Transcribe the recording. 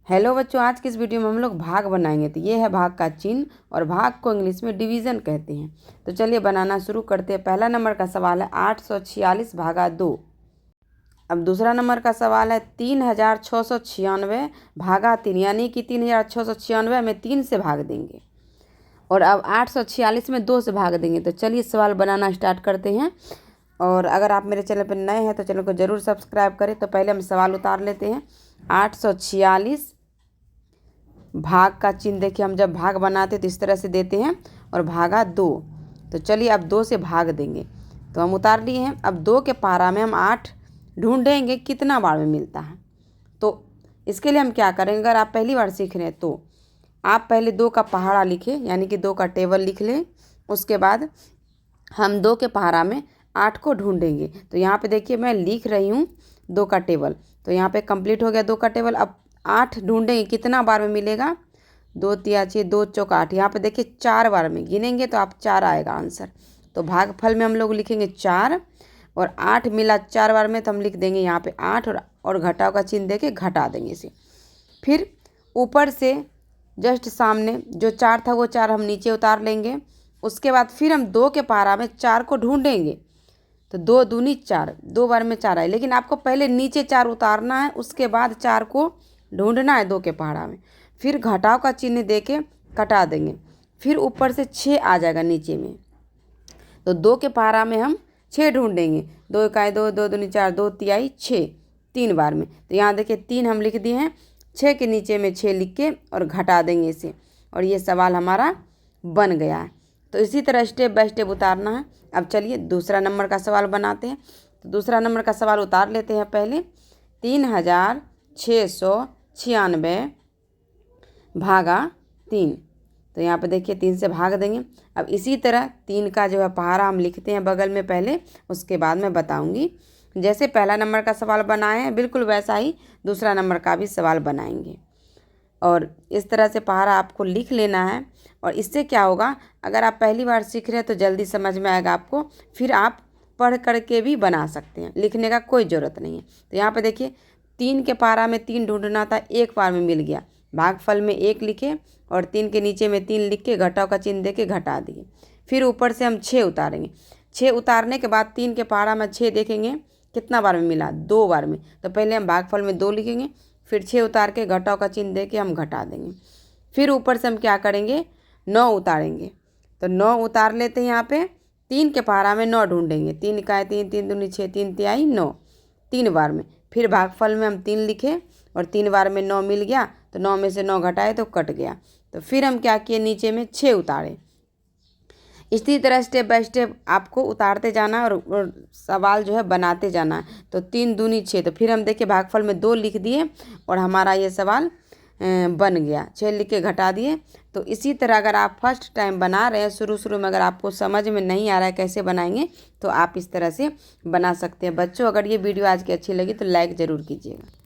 Hello बच्चों, आज की इस वीडियो में हम लोग भाग बनाएंगे। तो ये है भाग का चिन्ह और भाग को इंग्लिश में डिवीज़न कहते हैं। तो चलिए बनाना शुरू करते हैं। पहला नंबर का सवाल है 846 भागा 2। अब दूसरा नंबर का सवाल है 3696 भागा 3, यानी कि 3696 में 3 से भाग देंगे और अब 846 में 2 से भाग देंगे। तो चलिए सवाल बनाना स्टार्ट करते हैं। और अगर आप मेरे चैनल पर नए हैं तो चैनल को ज़रूर सब्सक्राइब करें। तो पहले हम सवाल उतार लेते हैं। 846 भाग का चिन्ह देखिए, हम जब भाग बनाते हैं तो इस तरह से देते हैं और भागा 2। तो चलिए अब 2 से भाग देंगे। तो हम उतार लिए हैं। अब 2 के पारा में हम 8 ढूंढेंगे कितना बार में मिलता है। तो इसके लिए हम क्या करेंगे, अगर आप पहली बार सीख रहे हैं तो आप पहले 2 का पहाड़ा लिखें, यानी कि 2 का टेबल लिख लें। उसके बाद हम 2 के पहाड़ा में 8 को ढूंढेंगे। तो यहाँ पे देखिए मैं लिख रही हूँ 2 का टेबल। तो यहाँ पे कंप्लीट हो गया 2 का टेबल। अब 8 ढूंढेंगे कितना बार में मिलेगा, 2 तिया 6, 2 चौक 8। यहाँ पे देखिए 4 बार में गिनेंगे तो आप 4 आएगा आंसर। तो भागफल में हम लोग लिखेंगे 4 और 8 मिला 4 बार में, तो हम लिख देंगे यहाँ पे 8 और घटाव का चिन्ह देके घटा देंगे इसे। फिर ऊपर से जस्ट सामने जो 4 था वो 4 हम नीचे उतार लेंगे। उसके बाद फिर हम 2 के पारा में 4 को ढूंढेंगे। तो 2 दूनी 4, 2 बार में 4 आए, लेकिन आपको पहले नीचे 4 उतारना है, उसके बाद 4 को ढूंढना है 2 के पहाड़ा में। फिर घटाव का चिन्ह दे के कटा देंगे। फिर ऊपर से 6 आ जाएगा नीचे में। तो 2 के पहाड़ा में हम 6 ढूंढेंगे। 2 इकाई 2, 2 दूनी 4, 2 तिहाई 6, 3 बार में। तो यहाँ देखिए 3 हम लिख दिए हैं, 6 के नीचे में 6 लिख के और घटा देंगे इसे, और ये सवाल हमारा बन गया है। तो इसी तरह स्टेप बाय स्टेप उतारना है। अब चलिए दूसरा नंबर का सवाल बनाते हैं। तो दूसरा नंबर का सवाल उतार लेते हैं पहले। 3696 भागा 3। तो यहाँ पे देखिए 3 से भाग देंगे। अब इसी तरह 3 का जो है पहाड़ा हम लिखते हैं बगल में पहले, उसके बाद मैं बताऊंगी। जैसे पहला नंबर का सवाल बनाए हैं बिल्कुल वैसा ही दूसरा नंबर का भी सवाल बनाएंगे। और इस तरह से पहाड़ा आपको लिख लेना है। और इससे क्या होगा, अगर आप पहली बार सीख रहे हैं तो जल्दी समझ में आएगा आपको। फिर आप पढ़ करके भी बना सकते हैं, लिखने का कोई ज़रूरत नहीं है। तो यहाँ पे देखिए 3 के पारा में 3 ढूंढना था, 1 बार में मिल गया। भागफल में 1 लिखे और 3 के नीचे में 3 लिख के घटाव का चिन्ह दे के घटा दिए। फिर ऊपर से हम 6 उतारेंगे। 6 उतारने के बाद 3 के पहाड़ा में 6 देखेंगे कितना बार में मिला, 2 बार में। तो पहले हम भागफल में 2 लिखेंगे, फिर 6 उतार के घटाव का चिन्ह दे के हम घटा देंगे। फिर ऊपर से हम क्या करेंगे, 9 उतारेंगे। तो 9 उतार लेते हैं। यहाँ पे 3 के पहाड़ा में 9 ढूंढेंगे। 3 इकाई 3, 3 दूनी 6, 3 तिहाई 9, 3 बार में। फिर भागफल में हम 3 लिखे और 3 बार में 9 मिल गया। तो 9 में से 9 घटाए तो कट गया। तो फिर हम क्या किए, नीचे में 6 उतारे। इसी तरह स्टेप बाय स्टेप आपको उतारते जाना और सवाल जो है बनाते जाना। तो 3 दूनी 6। तो फिर हम देखिए भागफल में 2 लिख दिए और हमारा ये सवाल बन गया। 6 लिख के घटा दिए। तो इसी तरह अगर आप फर्स्ट टाइम बना रहे हैं, शुरू में अगर आपको समझ में नहीं आ रहा है कैसे बनाएंगे, तो आप इस तरह से बना सकते हैं। बच्चों अगर ये वीडियो आज की अच्छी लगी तो लाइक ज़रूर कीजिएगा।